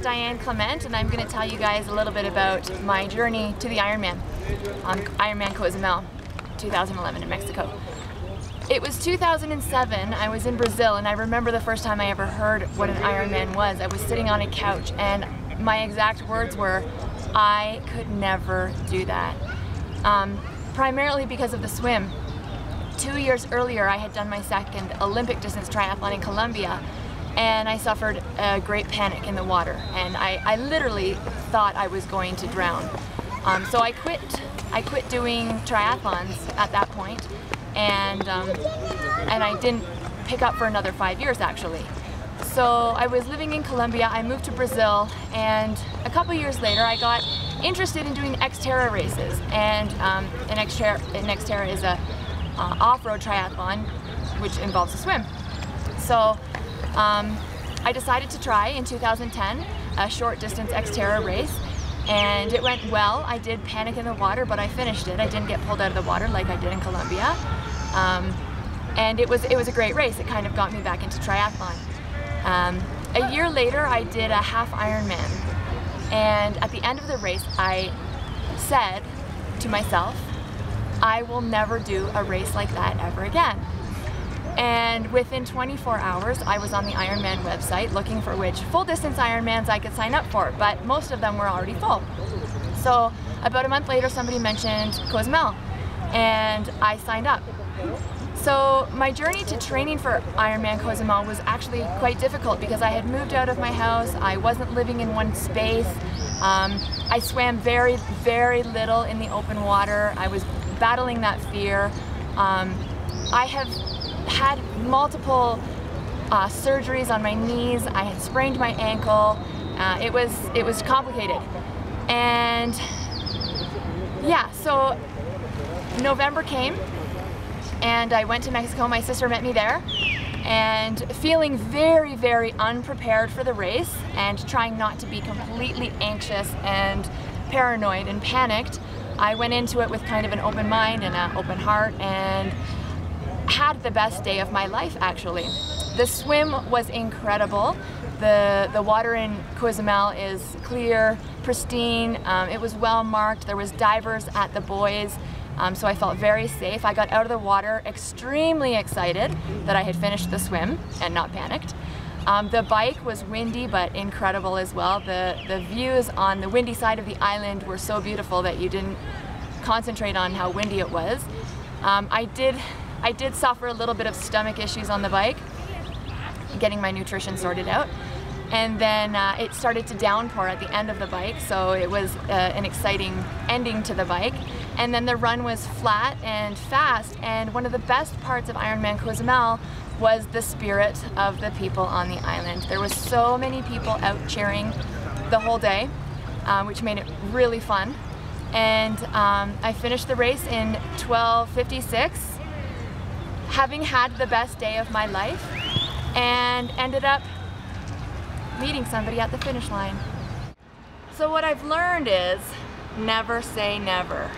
Diane Clement, and I'm going to tell you guys a little bit about my journey to the Ironman, Ironman Cozumel, 2011 in Mexico. It was 2007, I was in Brazil, and I remember the first time I ever heard what an Ironman was. I was sitting on a couch, and my exact words were, I could never do that. Primarily because of the swim. 2 years earlier, I had done my second Olympic distance triathlon in Colombia, and I suffered a great panic in the water, and I literally thought I was going to drown. So I quit doing triathlons at that point, and I didn't pick up for another 5 years actually. So I was living in Colombia, I moved to Brazil, and a couple years later I got interested in doing Xterra races, and an Xterra is a off-road triathlon which involves a swim. So I decided to try in 2010 a short distance Xterra race, and it went well. I did panic in the water, but I finished it. I didn't get pulled out of the water like I did in Colombia. And it was a great race. It kind of got me back into triathlon. A year later I did a half Ironman, and at the end of the race I said to myself, I will never do a race like that ever again. And within 24 hours I was on the Ironman website looking for which full distance Ironmans I could sign up for, but most of them were already full. So about a month later somebody mentioned Cozumel, and I signed up. So my journey to training for Ironman Cozumel was actually quite difficult because I had moved out of my house, I wasn't living in one space, I swam very, very little in the open water, I was battling that fear. I have had multiple surgeries on my knees, I had sprained my ankle, it was complicated. And yeah, so November came, and I went to Mexico. My sister met me there, and feeling very, very unprepared for the race and trying not to be completely anxious and paranoid and panicked, I went into it with kind of an open mind and an open heart and had the best day of my life actually. The swim was incredible. The water in Cozumel is clear, pristine, it was well marked, there was divers at the buoys. So I felt very safe. I got out of the water extremely excited that I had finished the swim and not panicked. The bike was windy but incredible as well. The views on the windy side of the island were so beautiful that you didn't concentrate on how windy it was. I did suffer a little bit of stomach issues on the bike, getting my nutrition sorted out. And then it started to downpour at the end of the bike, so it was an exciting ending to the bike. And then the run was flat and fast, and one of the best parts of Ironman Cozumel was the spirit of the people on the island. There was so many people out cheering the whole day, which made it really fun. And I finished the race in 12:56, having had the best day of my life, and ended up meeting somebody at the finish line. So what I've learned is never say never.